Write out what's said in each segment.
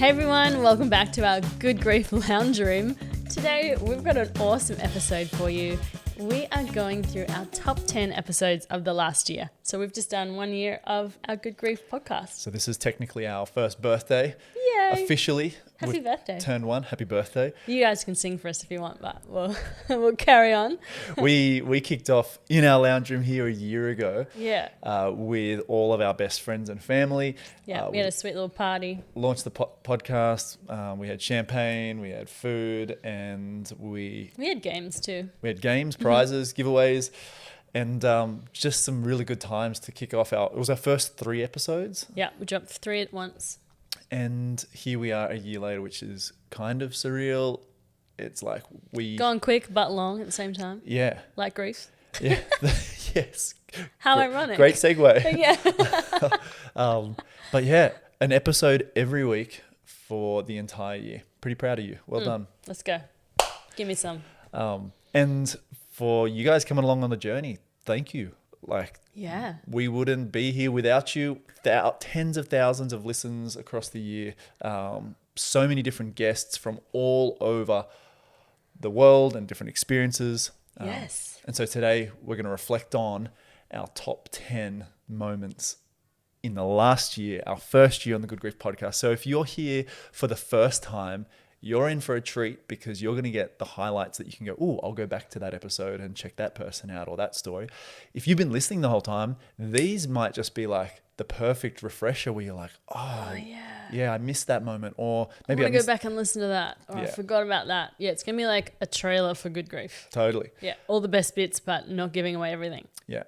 Hey everyone, welcome back to our Good Grief Lounge Room. Today we've got an awesome episode for you. We are going through our top 10 episodes of the last year. So we've just done 1 year of our Good Grief podcast. So this is technically our first birthday. Yay! Officially. Happy birthday. Turned 1. Happy birthday. You guys can sing for us if you want, but we'll carry on. We kicked off in our lounge room here a year ago. Yeah. With all of our best friends and family. Yeah, we had a sweet little party. Launched the podcast. We had champagne, we had food, and we had games too. We had games, prizes, giveaways, and just some really good times to kick off it was our first 3 episodes. Yeah, we dropped 3 at once. And here we are a year later, which is kind of surreal. It's like Gone quick but long at the same time. Yeah. Like grief. Yeah. Yes. How ironic. Great segue. Yeah. But yeah, an episode every week for the entire year. Pretty proud of you. Well done. Let's go. Give me some. And for you guys coming along on the journey, thank you. Yeah. We wouldn't be here without you. Tens of thousands of listens across the year. So many different guests from all over the world and different experiences. Yes. And so today we're going to reflect on our top 10 moments in the last year, our first year on the Good Grief podcast. So if you're here for the first time, you're in for a treat because you're going to get the highlights that you can go, oh, I'll go back to that episode and check that person out or that story. If you've been listening the whole time, these might just be like the perfect refresher where you're like, oh yeah, I missed that moment. Or maybe I want to go back and listen to that. Or I forgot about that. Yeah, it's going to be like a trailer for Good Grief. Totally. Yeah, all the best bits, but not giving away everything. Yeah.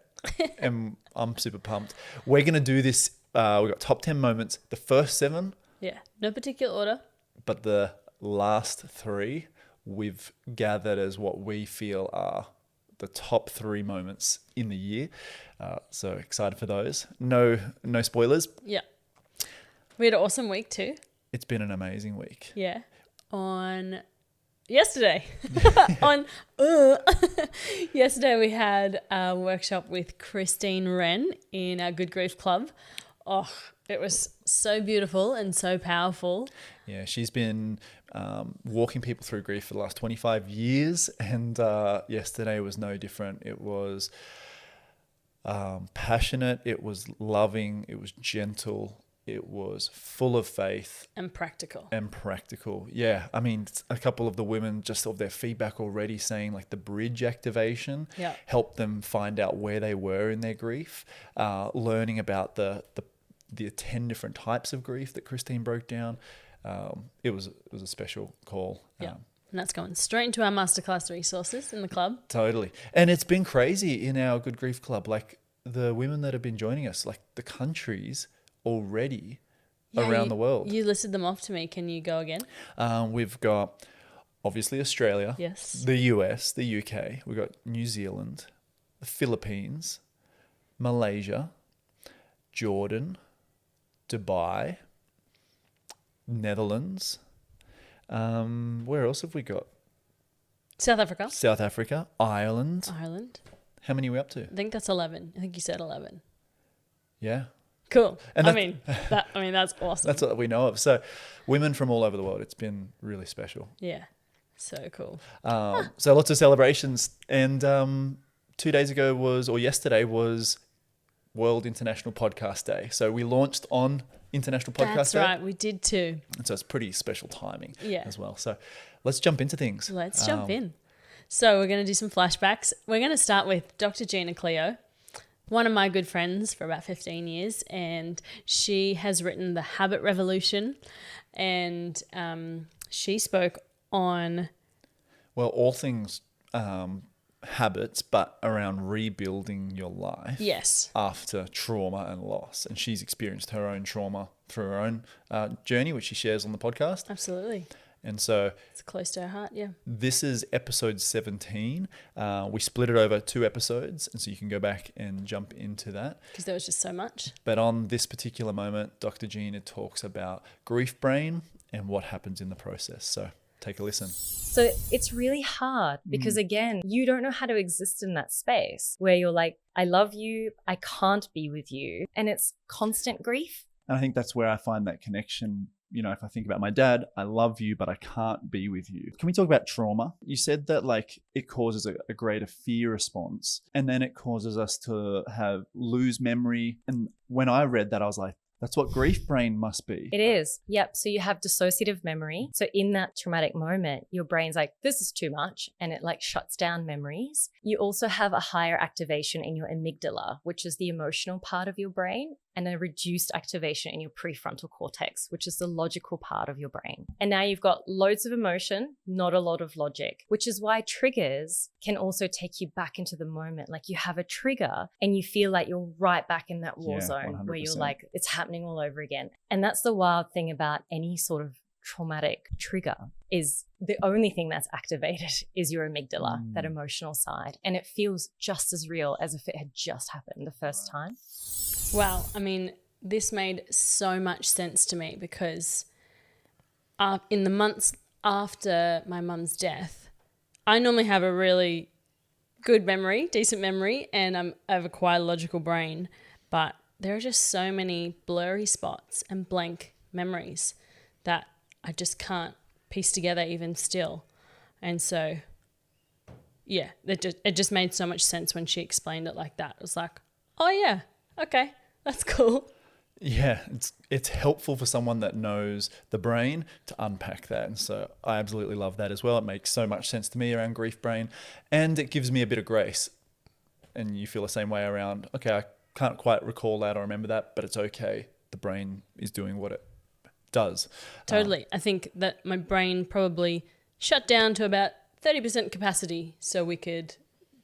And I'm super pumped. We're going to do this. We've got top 10 moments. The first 7. Yeah, no particular order. But the last 3 we've gathered as what we feel are the top 3 moments in the year. So excited for those. No spoilers. Yeah. We had an awesome week too. It's been an amazing week. Yeah. On yesterday. Yesterday we had a workshop with Christine Wren in our Good Grief Club. Oh, it was so beautiful and so powerful. Yeah, she's been walking people through grief for the last 25 years, and yesterday was no different. It was passionate, it was loving, it was gentle, it was full of faith. And practical. Yeah, I mean, a couple of the women, just of their feedback already saying like the bridge activation helped them find out where they were in their grief, learning about the 10 different types of grief that Christine broke down. It was a special call. Yeah. And that's going straight into our masterclass resources in the club. Totally. And it's been crazy in our Good Grief Club. Like the women that have been joining us, like the countries already around the world. You listed them off to me. Can you go again? We've got obviously Australia, yes, the US, the UK. We've got New Zealand, the Philippines, Malaysia, Jordan, Dubai, Netherlands. Where else have we got? South Africa. Ireland. How many are we up to? I think that's 11. I think you said 11. Yeah. Cool. And that's awesome. That's what we know of. So women from all over the world. It's been really special. Yeah. So cool. So lots of celebrations. And 2 days ago yesterday was World International Podcast Day. So we launched on International Podcast Day. That's right, we did too. And so it's pretty special timing as well. So let's jump into things. Let's jump in. So we're going to do some flashbacks. We're going to start with Dr Gina Cleo, one of my good friends for about 15 years. And she has written The Habit Revolution. And she spoke on... Well, all things... habits, but around rebuilding your life after trauma and loss. And she's experienced her own trauma through her own journey, which she shares on the podcast. Absolutely. And so it's close to her heart. Yeah. This is episode 17. We split it over 2 episodes, and so you can go back and jump into that because there was just so much. But on this particular moment, Dr. Gina talks about grief brain and what happens in the process. So take a listen. So it's really hard because again, you don't know how to exist in that space where you're like, I love you, I can't be with you. And it's constant grief. And I think that's where I find that connection you know, if I think about my dad, I love you, but I can't be with you. Can we talk about trauma? You said that like it causes a greater fear response, and then it causes us to lose memory. And when I read that, I was like, that's what grief brain must be. It is. Yep. So you have dissociative memory. So in that traumatic moment, your brain's like, this is too much. And it like shuts down memories. You also have a higher activation in your amygdala, which is the emotional part of your brain, and a reduced activation in your prefrontal cortex, which is the logical part of your brain. And now you've got loads of emotion, not a lot of logic, which is why triggers can also take you back into the moment. Like you have a trigger and you feel like you're right back in that war zone 100%. where you're like, it's happening all over again. And that's the wild thing about any sort of traumatic trigger, is the only thing that's activated is your amygdala, that emotional side. And it feels just as real as if it had just happened the first time. Wow. I mean, this made so much sense to me because in the months after my mum's death, I normally have a really good memory, decent memory, and I have a quite logical brain, but there are just so many blurry spots and blank memories that I just can't piece together even still. And so, yeah, it just made so much sense when she explained it like that. It was like, oh yeah, okay, that's cool. Yeah, it's helpful for someone that knows the brain to unpack that. And so I absolutely love that as well. It makes so much sense to me around grief brain, and it gives me a bit of grace. And you feel the same way around, okay, I can't quite recall that or remember that, but it's okay. The brain is doing what it does. Totally. I think that my brain probably shut down to about 30% capacity so we could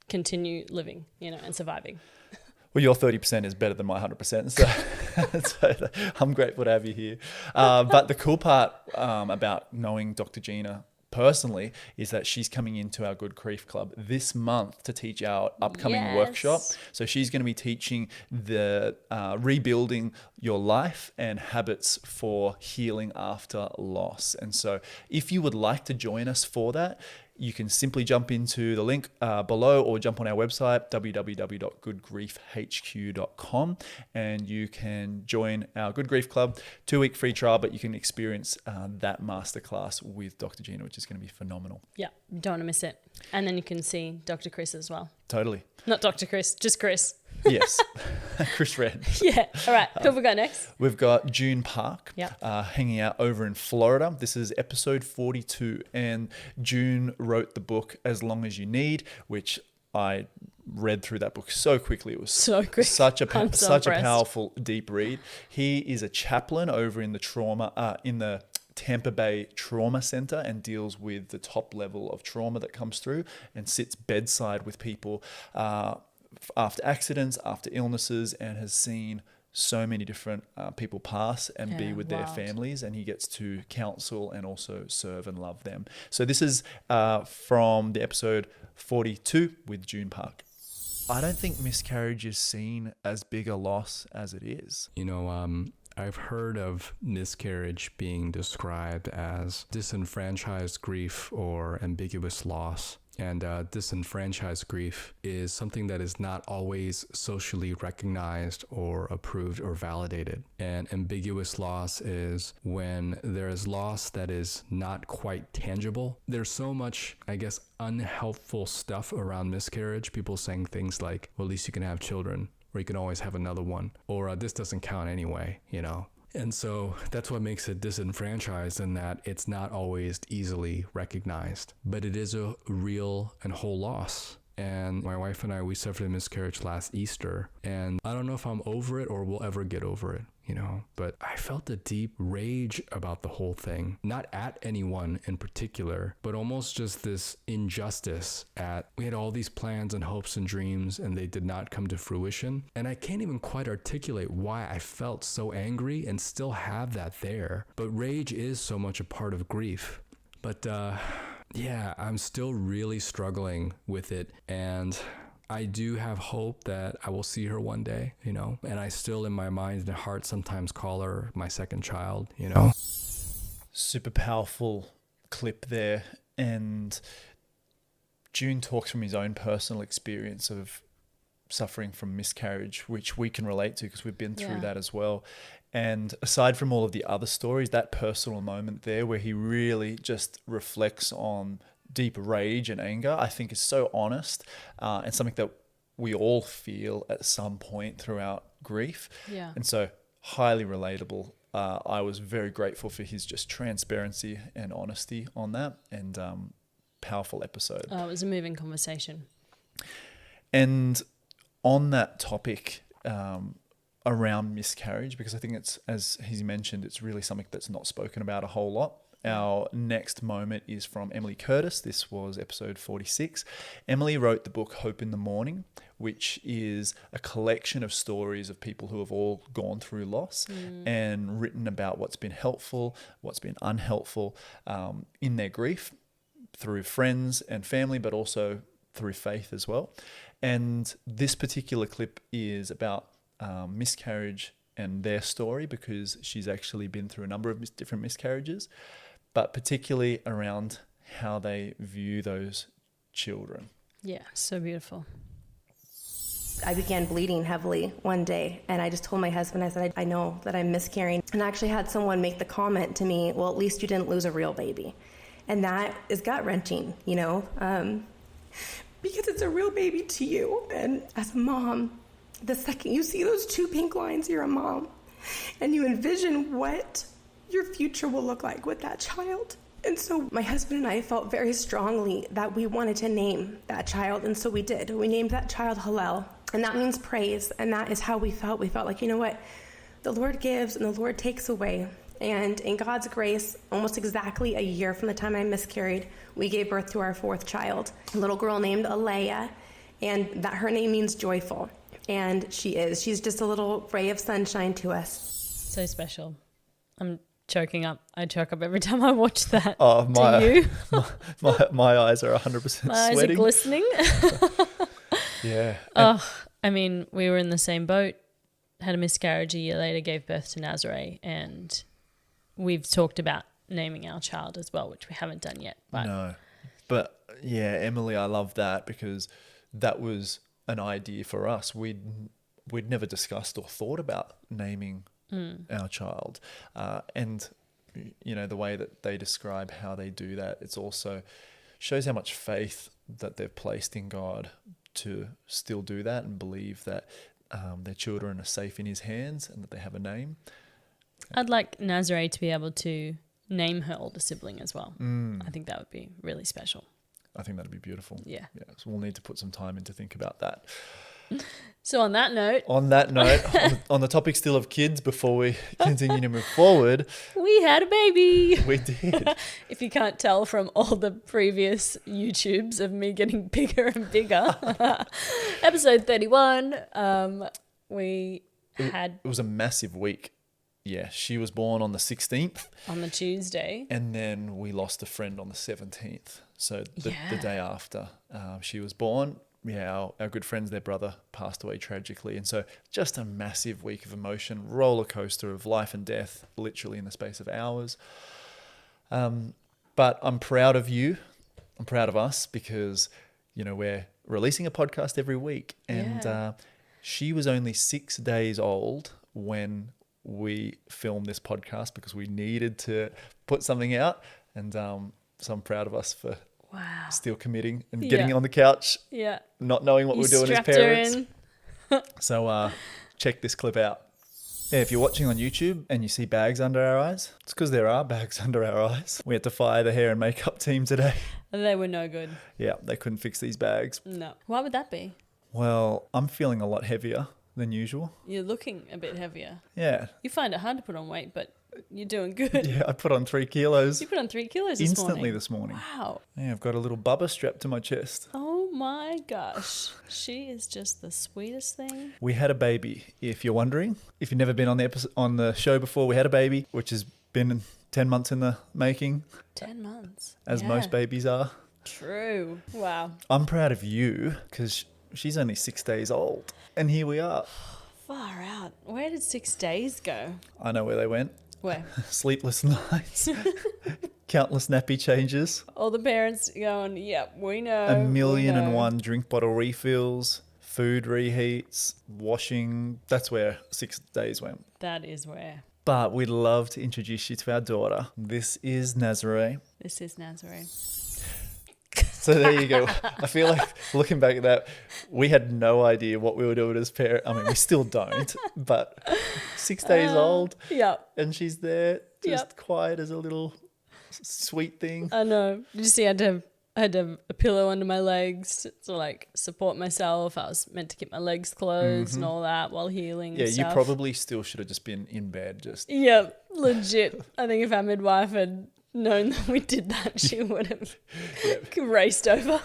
continue living, and surviving. Well, your 30% is better than my 100%. So I'm grateful to have you here. But the cool part about knowing Dr. Gina personally is that she's coming into our Good Grief Club this month to teach our upcoming workshop. So she's going to be teaching the rebuilding your life and habits for healing after loss. And so if you would like to join us for that, you can simply jump into the link below or jump on our website, www.goodgriefhq.com, and you can join our Good Grief Club 2-week free trial, but you can experience that masterclass with Dr. Gina, which is going to be phenomenal. Yeah, don't want to miss it. And then you can see Dr. Chris as well. Totally. Not Dr. Chris, just Chris. Yes, Chris Red. Yeah. All right. Who have we got next? We've got Joon Park Yep. hanging out over in Florida. This is episode 42, and Joon wrote the book As Long As You Need, which I read through that book so quickly. It was so quick. such a impressed. powerful, deep read. He is a chaplain over in the Tampa Bay Trauma Center and deals with the top level of trauma that comes through and sits bedside with people after accidents, after illnesses, and has seen so many different people pass and be with their families, and he gets to counsel and also serve and love them. So this is from the episode 42 with Joon Park. I don't think miscarriage is seen as big a loss as it is. I've heard of miscarriage being described as disenfranchised grief or ambiguous loss. And disenfranchised grief is something that is not always socially recognized or approved or validated. And ambiguous loss is when there is loss that is not quite tangible. There's so much, unhelpful stuff around miscarriage. People saying things like, well, at least you can have children, or you can always have another one, or this doesn't count anyway, And so that's what makes it disenfranchised, in that it's not always easily recognized, but it is a real and whole loss. And my wife and I, we suffered a miscarriage last Easter, and I don't know if I'm over it or will ever get over it, but I felt a deep rage about the whole thing, not at anyone in particular, but almost just this injustice we had all these plans and hopes and dreams, and they did not come to fruition. And I can't even quite articulate why I felt so angry and still have that there. But rage is so much a part of grief. But, I'm still really struggling with it, and I do have hope that I will see her one day, and I still in my mind and heart sometimes call her my second child, Super powerful clip there. And Joon talks from his own personal experience of suffering from miscarriage, which we can relate to because we've been through Yeah. that as well. And aside from all of the other stories, that personal moment there where he really just reflects on deep rage and anger, I think is so honest, and something that we all feel at some point throughout grief. Yeah. And so highly relatable. I was very grateful for his just transparency and honesty on that, and powerful episode. Oh, it was a moving conversation. And on that topic, around miscarriage, because I think it's, as he's mentioned, it's really something that's not spoken about a whole lot. Our next moment is from Emily Curtis. This was episode 46. Emily wrote the book Hope in the Morning, which is a collection of stories of people who have all gone through loss and written about what's been helpful, what's been unhelpful in their grief through friends and family, but also through faith as well. And this particular clip is about miscarriage and their story, because she's actually been through a number of different miscarriages, but particularly around how they view those children. Yeah, so beautiful. I began bleeding heavily one day, and I just told my husband, I said, I know that I'm miscarrying. And I actually had someone make the comment to me, well, at least you didn't lose a real baby. And that is gut-wrenching, you know, because it's a real baby to you. And as a mom, the second you see those 2 pink lines, you're a mom, and you envision what your future will look like with that child. And so my husband and I felt very strongly that we wanted to name that child, and so we did. We named that child Hallel, and that means praise, and that is how we felt. We felt like, you know what, the Lord gives and the Lord takes away. And in God's grace, almost exactly a year from the time I miscarried, we gave birth to our 4th child, a little girl named Alea, and that her name means joyful. And she's just a little ray of sunshine to us. So special. I'm choking up. I choke up every time I watch that. Oh, Do you? my eyes are 100% My eyes are sweating. glistening. Yeah. I mean, we were in the same boat, had a miscarriage a year later, gave birth to Nazare, and we've talked about naming our child as well, which we haven't done yet. But No. But yeah, Emily, I love that, because that was an idea for us. We'd never discussed or thought about naming our child. And, you know, the way that they describe how they do that, it's also shows how much faith that they've placed in God to still do that and believe that their children are safe in his hands and that they have a name. I'd like Nazare to be able to name her older sibling as well. I think that would be really special. I think that'd be beautiful. Yeah. So we'll need to put some time in to think about that. So on that note, On the topic still of kids, before we continue to move forward, we had a baby. we did. If you can't tell from all the previous YouTubes of me getting bigger and bigger. Episode 31, we had It was a massive week. Yeah, she was born on the 16th, on the Tuesday. and then we lost a friend on the 17th. So the Yeah. day after she was born, our good friends, their brother passed away tragically. And so just a massive week of emotion, roller coaster of life and death, literally in the space of hours. But I'm proud of you. I'm proud of us, because, you know, we're releasing a podcast every week. And she was only 6 days old when we filmed this podcast, because we needed to put something out. And so I'm proud of us for still committing and getting on the couch, Yeah. not knowing what You we're doing as strapped her parents. in. So check this clip out. Yeah, if you're watching on YouTube and you see bags under our eyes, it's because there are bags under our eyes. We had to fire the hair and makeup team today. They were no good. Yeah, they couldn't fix these bags. No. Why would that be? Well, I'm feeling a lot heavier than usual. You're looking a bit heavier. Yeah. You find it hard to put on weight, but you're doing good. Yeah, I put on 3 kilos You put on 3 kilos this instantly morning. this morning. Wow. Yeah, I've got a little bubba strapped to my chest. Oh my gosh. She is just the sweetest thing. We had a baby, if you're wondering. If you've never been on the show before, we had a baby, which has been 10 months in the making, 10 months. as Yeah. most babies are. True. Wow. I'm proud of you, because she's only 6 days old. And here we are. Far out. Where did 6 days go? I know where they went. Where? Sleepless nights, countless nappy changes, All the parents going, yep, we know. a million we and know." one drink bottle refills, food reheats, washing. That's where 6 days went. That is where. But we'd love to introduce you to our daughter. This is Nazaré. This is Nazaré. So there you go. I feel like looking back at that, we had no idea what we were doing as parents. I mean, we still don't, but 6 days old. Yeah. And she's there just quiet as a little sweet thing. I know. Did you see I had to have a pillow under my legs to like support myself. I was meant to keep my legs closed and all that while healing. Yeah, and you stuff. probably still should have just been in bed. Just Yeah, legit. I think if our midwife had known that we did that, she would have raced over.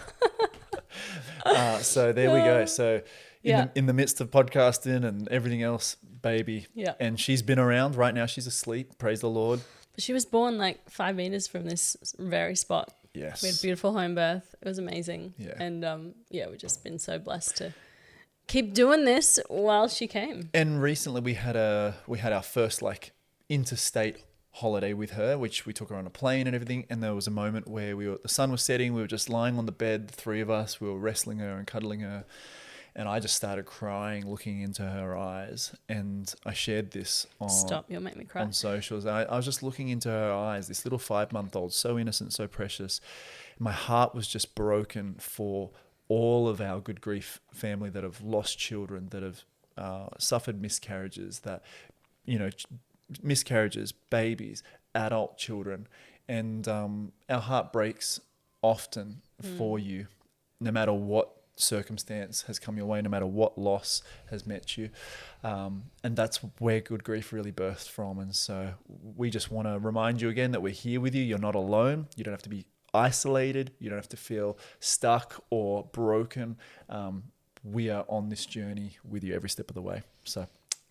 So there we go. So Yeah. in the midst of podcasting and everything else, baby. Yeah. And she's been around. Right now she's asleep. Praise the Lord. She was born like 5 meters from this very spot. Yes. We had a beautiful home birth. It was amazing. Yeah. And we've just been so blessed to keep doing this while she came. And recently we had our first like interstate holiday with her, which we took her on a plane and everything. And there was a moment where the sun was setting. We were just lying on the bed, the three of us. We were wrestling her and cuddling her. And I just started crying, looking into her eyes. And I shared this Stop, you'll make me cry. on socials. I was just looking into her eyes, this little 5-month-old, so innocent, so precious. My heart was just broken for all of our Good Grief family that have lost children, that have suffered miscarriages, miscarriages, babies, adult children. And our heart breaks often for you, no matter what circumstance has come your way, no matter what loss has met you. And that's where Good Grief really birthed from. And so we just want to remind you again that we're here with you. You're not alone. You don't have to be isolated. You don't have to feel stuck or broken. We are on this journey with you every step of the way. So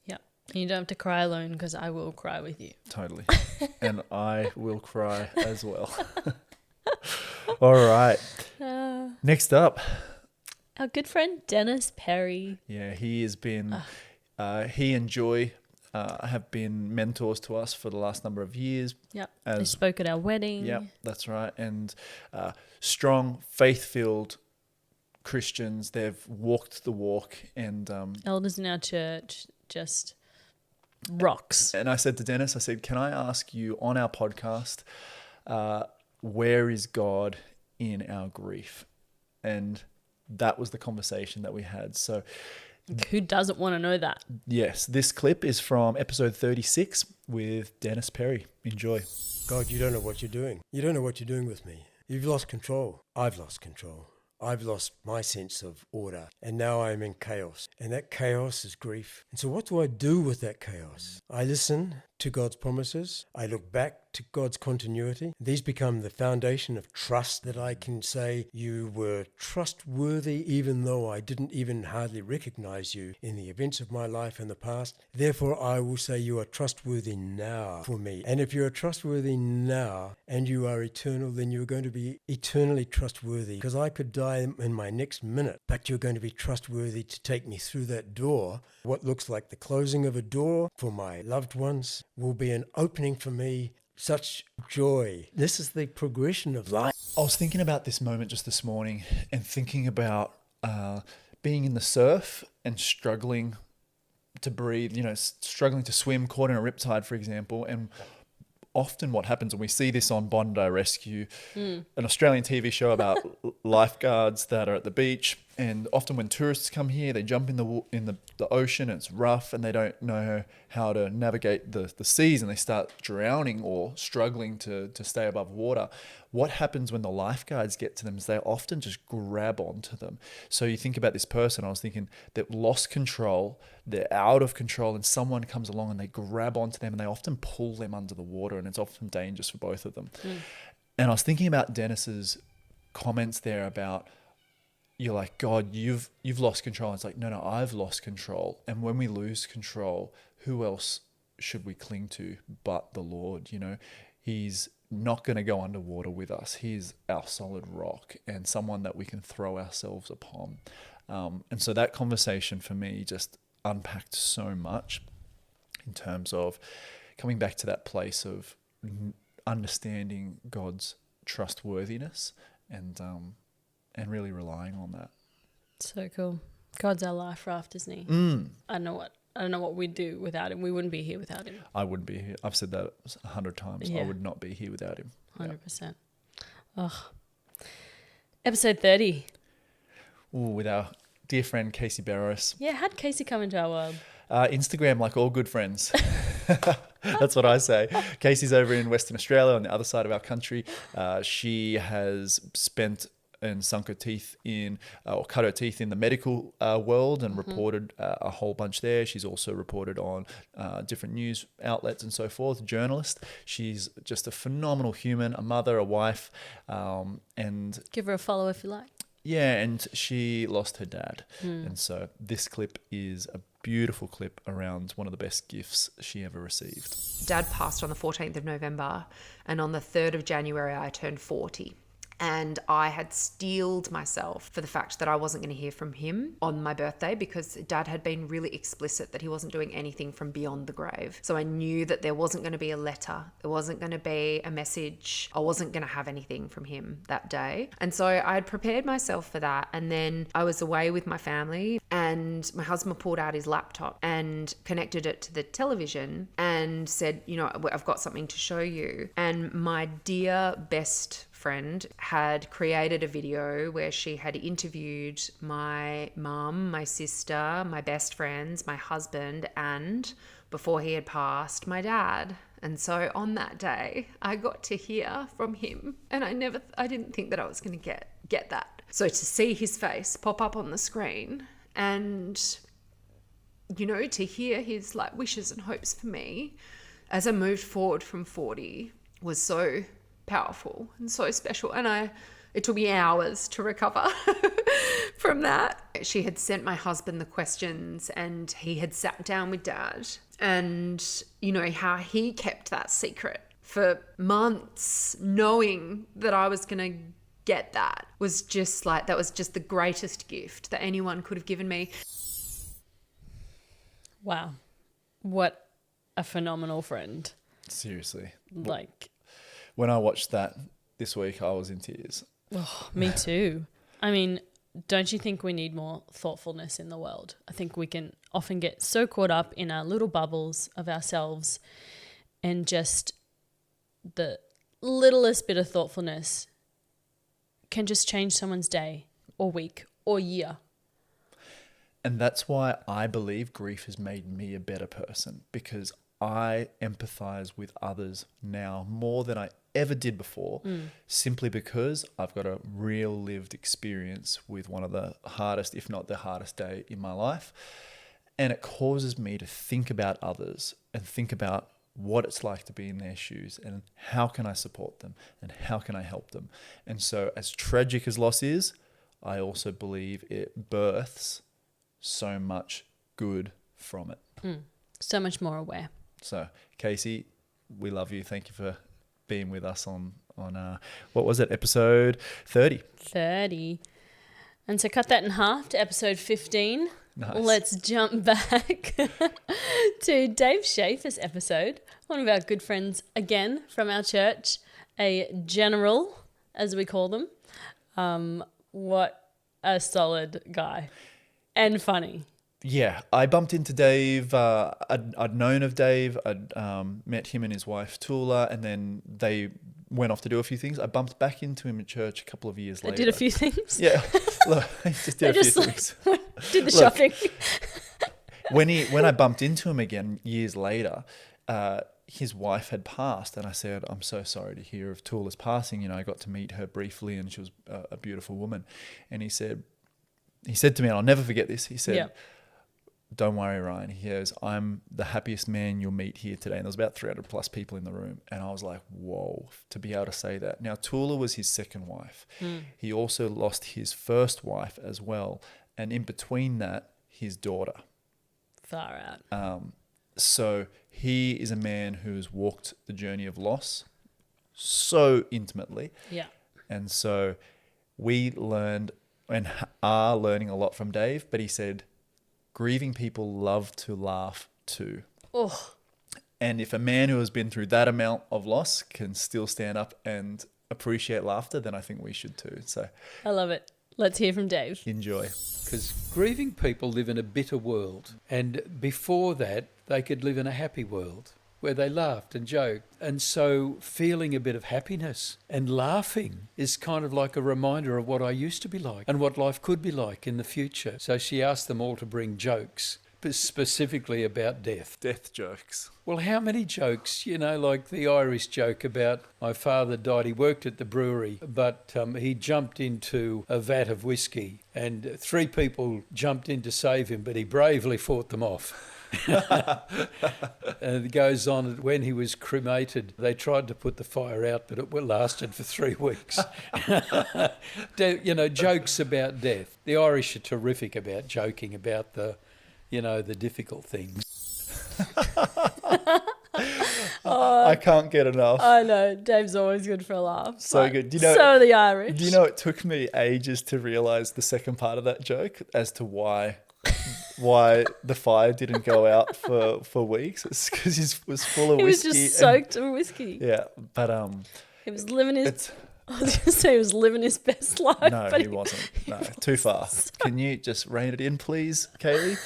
Yeah. And you don't have to cry alone because I will cry with you. totally. And I will cry as well. All right. Next up. Our good friend Denis Perry. Yeah, he has been, he and Joy have been mentors to us for the last number of years. Yep. They spoke at our wedding. Yeah, that's right. And strong, faith-filled Christians. They've walked the walk. And Elders in our church, just rocks. and I said to Denis, I said, can I ask you on our podcast, where is God in our grief? And that was the conversation that we had. So Who doesn't want to know that? yes, this clip is from episode 36 with Denis Perry. Enjoy. God, you don't know what you're doing. You don't know what you're doing with me. You've lost control. I've lost control. I've lost my sense of order, and now I'm in chaos. And that chaos is grief. And so what do I do with that chaos? I listen to God's promises. I look back to God's continuity. These become the foundation of trust, that I can say you were trustworthy even though I didn't even hardly recognize you in the events of my life in the past. Therefore, I will say you are trustworthy now for me. And if you are trustworthy now and you are eternal, then you're going to be eternally trustworthy, because I could die in my next minute, but you're going to be trustworthy to take me through that door. What looks like the closing of a door for my loved ones will be an opening for me. Such joy. This is the progression of life. I was thinking about this moment just this morning and thinking about being in the surf and struggling to breathe, struggling to swim, caught in a riptide, for example. And often what happens, and we see this on Bondi Rescue, an Australian TV show about lifeguards that are at the beach. And often when tourists come here, they jump in the ocean, and it's rough, and they don't know how to navigate the seas, and they start drowning or struggling to stay above water. What happens when the lifeguards get to them is they often just grab onto them. So you think about this person, I was thinking, they've lost control, they're out of control, and someone comes along and they grab onto them, and they often pull them under the water, and it's often dangerous for both of them. And I was thinking about Denis's comments there about, you're like, God, you've lost control. It's like, no, I've lost control. And when we lose control, who else should we cling to but the Lord? He's not going to go underwater with us. He's our solid rock and someone that we can throw ourselves upon. And so that conversation for me just unpacked so much in terms of coming back to that place of understanding God's trustworthiness and really relying on that. So cool. God's our life raft, isn't he? I don't know what we'd do without him. We wouldn't be here without him. I wouldn't be here. I've said that 100 times. Yeah. I would not be here without him. 100%. Oh. Episode 30. Ooh, with our dear friend Casey Beros. Yeah, how'd Casey come into our world? Instagram, like all good friends. That's what I say. Casey's over in Western Australia on the other side of our country. She has spent and sunk her teeth in, or cut her teeth in the medical world and reported a whole bunch there. She's also reported on different news outlets and so forth, journalist. She's just a phenomenal human, a mother, a wife, and Give her a follow if you like. yeah, and she lost her dad. And so this clip is a beautiful clip around one of the best gifts she ever received. Dad passed on the 14th of November, and on the 3rd of January, I turned 40. And I had steeled myself for the fact that I wasn't going to hear from him on my birthday, because Dad had been really explicit that he wasn't doing anything from beyond the grave. So I knew that there wasn't going to be a letter. There wasn't going to be a message. I wasn't going to have anything from him that day. And so I had prepared myself for that. And then I was away with my family, and my husband pulled out his laptop and connected it to the television and said, you know, I've got something to show you. And my dear best friend had created a video where she had interviewed my mum, my sister, my best friends, my husband, and before he had passed, my dad. And so on that day, I got to hear from him, and I didn't think that I was going to get that. So to see his face pop up on the screen and, you know, to hear his like wishes and hopes for me as I moved forward from 40 was so powerful and so special. And it took me hours to recover from that. She had sent my husband the questions, and he had sat down with Dad, and you know how he kept that secret for months, knowing that I was going to get that was just like, that was just the greatest gift that anyone could have given me. Wow. What a phenomenal friend. Seriously. Like, When I watched that this week, I was in tears. oh, me too. I mean, don't you think we need more thoughtfulness in the world? I think we can often get so caught up in our little bubbles of ourselves, and just the littlest bit of thoughtfulness can just change someone's day or week or year. And that's why I believe grief has made me a better person, because I empathize with others now more than I ever did before, simply because I've got a real lived experience with one of the hardest, if not the hardest day in my life. And it causes me to think about others and think about what it's like to be in their shoes, and how can I support them, and how can I help them. And so as tragic as loss is, I also believe it births so much good from it. So much more aware. So Casey, we love you. Thank you for being with us on what was it, episode 30. 30. And so cut that in half to episode 15. Nice. Let's jump back to Dave Schaeffer's episode, one of our good friends again from our church, a general, as we call them. What a solid guy, and funny. Yeah, I bumped into Dave. I'd known of Dave. I'd met him and his wife Tula, and then they went off to do a few things. I bumped back into him at church a couple of years later. Did a few things. Yeah, look, he just did a few things. Did the shopping. When I bumped into him again years later, his wife had passed, and I said, "I'm so sorry to hear of Tula's passing. You know, I got to meet her briefly, and she was a beautiful woman." And he said to me, and I'll never forget this. He said, Yeah. "Don't worry, Ryan." He goes, "I'm the happiest man you'll meet here today." And there was about 300 plus people in the room. And I was like, whoa, to be able to say that. Now, Tula was his second wife. He also lost his first wife as well. And in between that, his daughter. Far out. So he is a man who's walked the journey of loss so intimately. Yeah. And so we learned and are learning a lot from Dave, but he said, grieving people love to laugh too. Oh, And if a man who has been through that amount of loss can still stand up and appreciate laughter, then I think we should too. So I love it. Let's hear from Dave. Enjoy. Because grieving people live in a bitter world. And before that, they could live in a happy world where they laughed and joked. And so feeling a bit of happiness and laughing is kind of like a reminder of what I used to be like and what life could be like in the future. So she asked them all to bring jokes, but specifically about death. Death jokes. Well, how many jokes, like the Irish joke about my father died, he worked at the brewery, but he jumped into a vat of whiskey and 3 people jumped in to save him, but he bravely fought them off. And it goes on, when he was cremated, they tried to put the fire out, but it lasted for 3 weeks. Jokes about death. The Irish are terrific about joking about the difficult things. I can't get enough. I know. Dave's always good for a laugh. So good. So are the Irish. Do you know it took me ages to realise the second part of that joke as to why the fire didn't go out for weeks? It's because he was full of whiskey. He was just soaked in whiskey. Yeah, but he was living his. I was going to say he was living his best life. No, but he wasn't. No, too far. Can you just rein it in, please, Kaylee?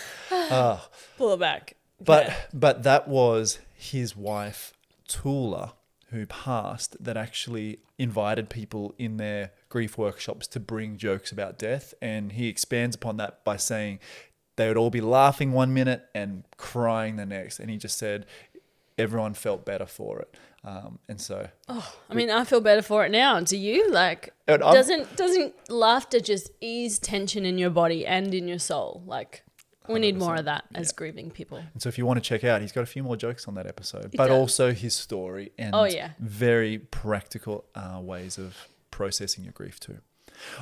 Pull it back. But that was his wife, Tula, who passed, that actually invited people in their grief workshops to bring jokes about death. And he expands upon that by saying they would all be laughing one minute and crying the next. And he just said everyone felt better for it. And so, I feel better for it now. Do you? Doesn't laughter just ease tension in your body and in your soul? We need more of that as grieving people. And so if you want to check out, he's got a few more jokes on that episode, but also his story and very practical ways of processing your grief too.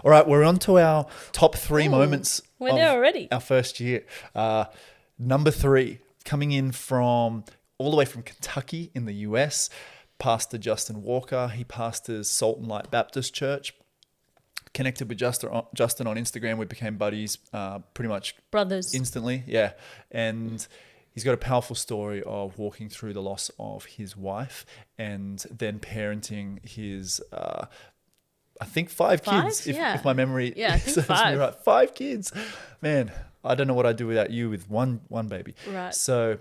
All right, we're on to our top 3 moments. We're there already. Our first year. Number 3, coming in from all the way from Kentucky in the US, Pastor Justin Walker. He pastors Salt and Light Baptist Church. Connected with Justin on Instagram. We became buddies pretty much brothers instantly. Yeah. And he's got a powerful story of walking through the loss of his wife and then parenting his, I think 5 kids, if my memory serves me right. 5 kids. Man, I don't know what I'd do without you with one baby. Right. So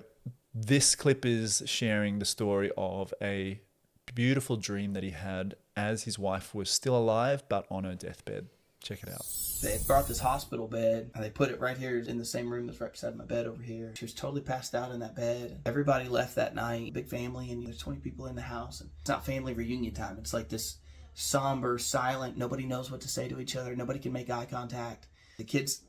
this clip is sharing the story of a beautiful dream that he had as his wife was still alive but on her deathbed. Check it out. They brought this hospital bed and they put it right here in the same room that's right beside my bed over here. She was totally passed out in that bed. Everybody left that night, big family, and there's 20 people in the house. And it's not family reunion time. It's like this somber, silent, nobody knows what to say to each other. Nobody can make eye contact. The kids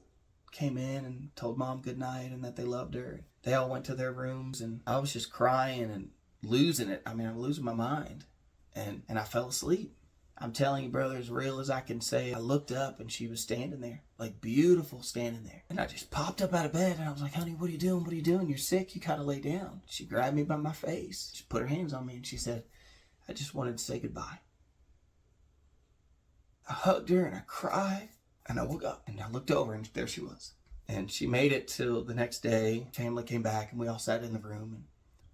came in and told mom good night and that they loved her. They all went to their rooms and I was just crying and losing it. I'm losing my mind. And I fell asleep. I'm telling you, brother, as real as I can say, I looked up and she was standing there, beautiful standing there. And I just popped up out of bed and I was like, honey, what are you doing? What are you doing? You're sick. You gotta lay down. She grabbed me by my face. She put her hands on me and she said, I just wanted to say goodbye. I hugged her and I cried and I woke up and I looked over and there she was. And she made it till the next day. Family came back and we all sat in the room and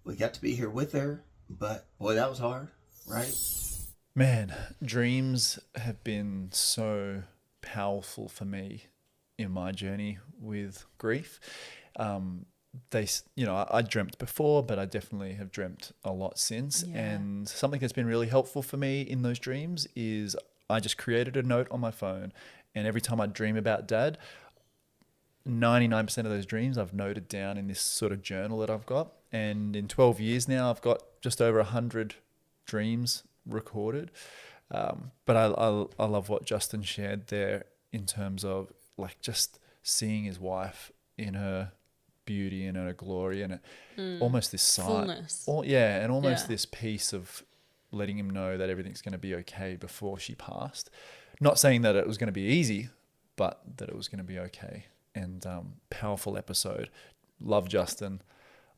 we got to be here with her. But boy, that was hard, right? Man, dreams have been so powerful for me in my journey with grief. I dreamt before, but I definitely have dreamt a lot since. Yeah. And something that's been really helpful for me in those dreams is I just created a note on my phone, and every time I dream about Dad, 99% of those dreams I've noted down in this sort of journal that I've got. And in 12 years now, I've got just over 100 dreams recorded. But I love what Justin shared there in terms of just seeing his wife in her beauty and her glory and almost this fullness. This piece of letting him know that everything's going to be okay before she passed. Not saying that it was going to be easy, but that it was going to be okay. And powerful episode. Love Justin.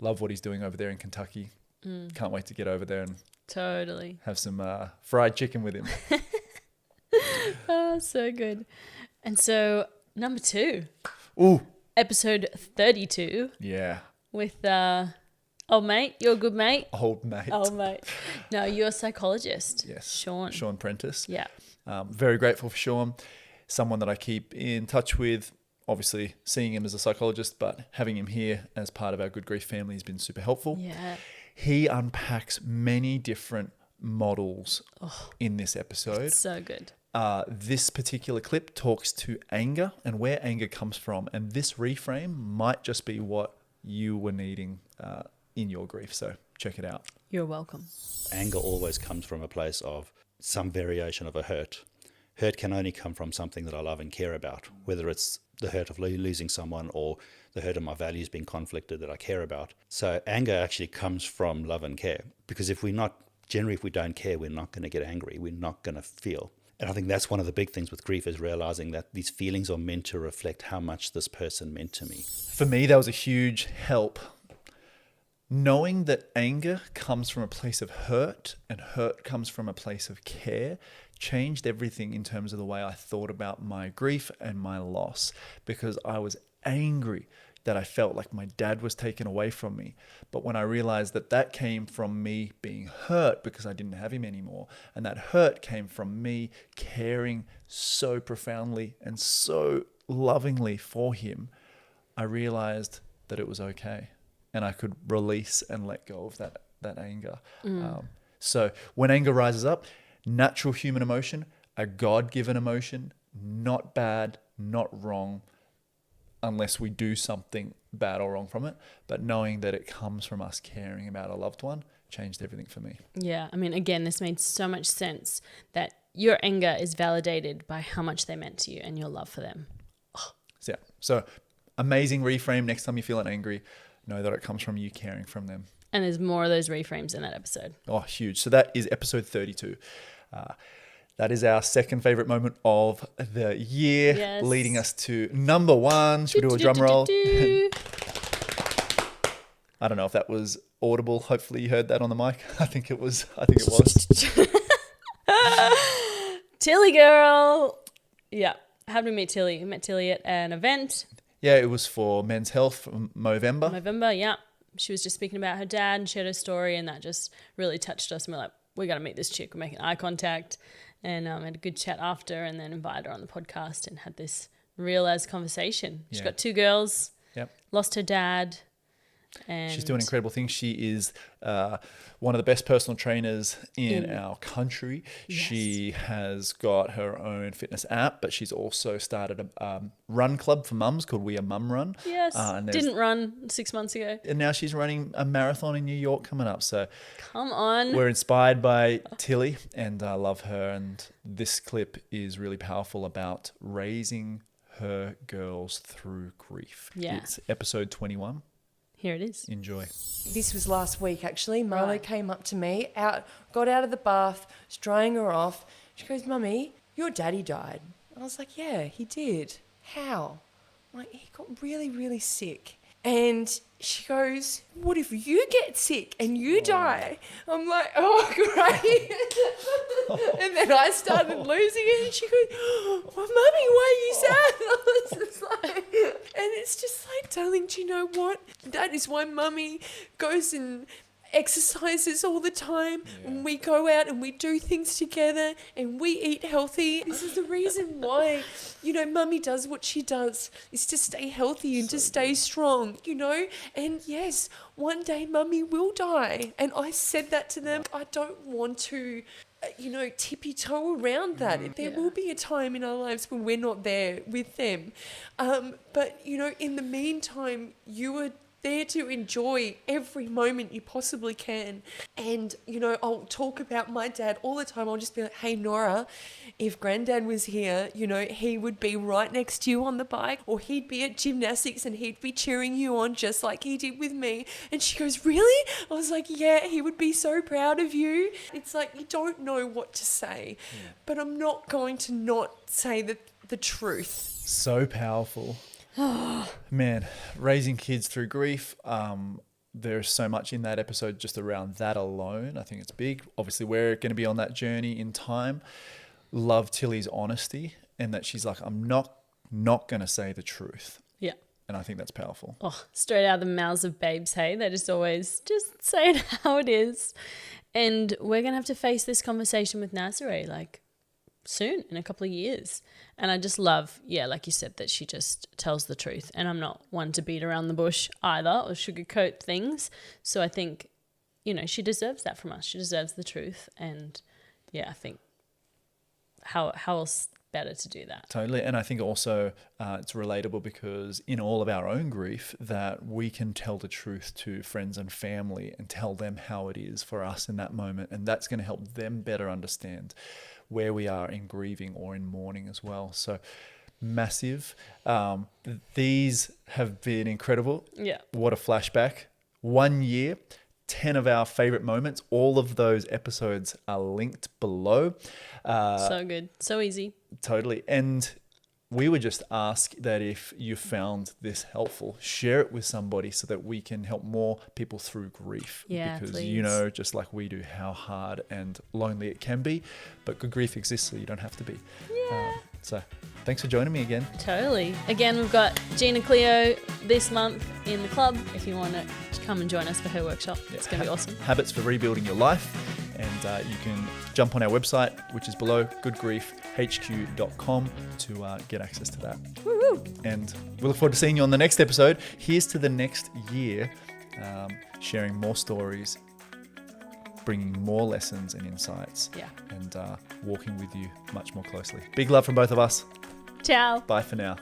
Love what he's doing over there in Kentucky. Can't wait to get over there and totally have some fried chicken with him. Oh, so good. And so number 2. Ooh. Episode 32. Yeah. With old mate, your good mate. Old mate. No, you're a psychologist. Yes. Sean Prentice. Yeah. Very grateful for Sean. someone that I keep in touch with. Obviously, seeing him as a psychologist, but having him here as part of our Good Grief family has been super helpful. Yeah. He unpacks many different models in this episode. So good. This particular clip talks to anger and where anger comes from. And this reframe might just be what you were needing in your grief. So check it out. You're welcome. Anger always comes from a place of some variation of a hurt. Hurt can only come from something that I love and care about, whether it's the hurt of losing someone or the hurt of my values being conflicted that I care about. So anger actually comes from love and care, because if we don't care, we're not going to get angry. We're not going to feel. And I think that's one of the big things with grief, is realizing that these feelings are meant to reflect how much this person meant to me. For me, that was a huge help. Knowing that anger comes from a place of hurt and hurt comes from a place of care changed everything in terms of the way I thought about my grief and my loss, because I was angry that I felt like my dad was taken away from me. But when I realized that that came from me being hurt because I didn't have him anymore, and that hurt came from me caring so profoundly and so lovingly for him, I realized that it was okay. And I could release and let go of that anger. So when anger rises up, natural human emotion, a God-given emotion, not bad, not wrong, unless we do something bad or wrong from it. But knowing that it comes from us caring about a loved one changed everything for me. Yeah. I mean, again, this made so much sense that your anger is validated by how much they meant to you and your love for them. So amazing reframe. Next time you're feeling angry, know that it comes from you caring from them. And there's more of those reframes in that episode. Oh, huge. So that is episode 32. That is our second favorite moment of the year, leading us to number one. Should we do a drum roll? I don't know if that was audible. Hopefully you heard that on the mic. I think it was. Tilly girl. Yeah. How did we meet Tilly? We met Tilly at an event. Yeah, it was for Men's Health from Movember. Yeah. She was just speaking about her dad and shared her story, and that just really touched us. And we're like, we got to meet this chick. We're making eye contact, and had a good chat after, and then invited her on the podcast and had this real as conversation. She's got 2 girls. Yep. Lost her dad. And she's doing incredible things. She is one of the best personal trainers in our country. Yes. She has got her own fitness app, but she's also started a run club for mums called We Are Mum Run. Yes, didn't run 6 months ago. And now she's running a marathon in New York coming up. So come on. We're inspired by Tilly, and I love her. And this clip is really powerful about raising her girls through grief. Yeah. It's episode 21. Here it is. Enjoy. This was last week, actually. Marlo came up to me, got out of the bath, was drying her off. She goes, "Mummy, your daddy died." I was like, "Yeah, he did. How?" I'm like, "He got really, really sick." And she goes, "What if you get sick and you die?" I'm like, "Oh, great." And then I started losing it, and she goes, "Well, Mummy, why are you sad?" And I was just like, and it's just like, darling, do you know what? That is why Mummy goes and exercises all the time, and we go out and we do things together and we eat healthy. This is the reason why, Mummy does what she does, is to stay healthy and to stay strong, and yes, one day Mummy will die. And I said that to them. I don't want to tippy-toe around that. There will be a time in our lives when we're not there with them, but in the meantime, you are there to enjoy every moment you possibly can. And, I'll talk about my dad all the time. I'll just be like, "Hey, Nora, if Granddad was here, he would be right next to you on the bike, or he'd be at gymnastics and he'd be cheering you on just like he did with me." And she goes, "Really?" I was like, "Yeah, he would be so proud of you." It's like, you don't know what to say, but I'm not going to not say the truth. So powerful. Man, raising kids through grief. There's so much in that episode just around that alone. I think it's big. Obviously, we're going to be on that journey in time. Love Tilly's honesty, and that she's like, "I'm not going to say the truth." Yeah. And I think that's powerful. Oh, straight out of the mouths of babes, hey? They just always just say it how it is. And we're going to have to face this conversation with Nazare. Like, soon, in a couple of years. And I just love, like you said, that she just tells the truth. And I'm not one to beat around the bush either or sugarcoat things. So I think, she deserves that from us. She deserves the truth. And I think how else better to do that? Totally. And I think also it's relatable because in all of our own grief that we can tell the truth to friends and family and tell them how it is for us in that moment. And that's going to help them better understand where we are in grieving or in mourning as well. So massive. These have been incredible. Yeah. What a flashback. 1 year. 10 of our favorite moments. All of those episodes are linked below. So good. So easy. Totally. And we would just ask that if you found this helpful, share it with somebody so that we can help more people through grief. Yeah, because please. just like we do, how hard and lonely it can be. But good grief exists, so you don't have to be. Yeah. So thanks for joining me again. Totally. Again, we've got Gina Cleo this month in the club if you want to come and join us for her workshop. It's going to be awesome. Habits for rebuilding your life. And you can jump on our website, which is below, goodgriefhq.com, to get access to that. Woo-hoo. And we look forward to seeing you on the next episode. Here's to the next year, sharing more stories, bringing more lessons and insights, and walking with you much more closely. Big love from both of us. Ciao. Bye for now.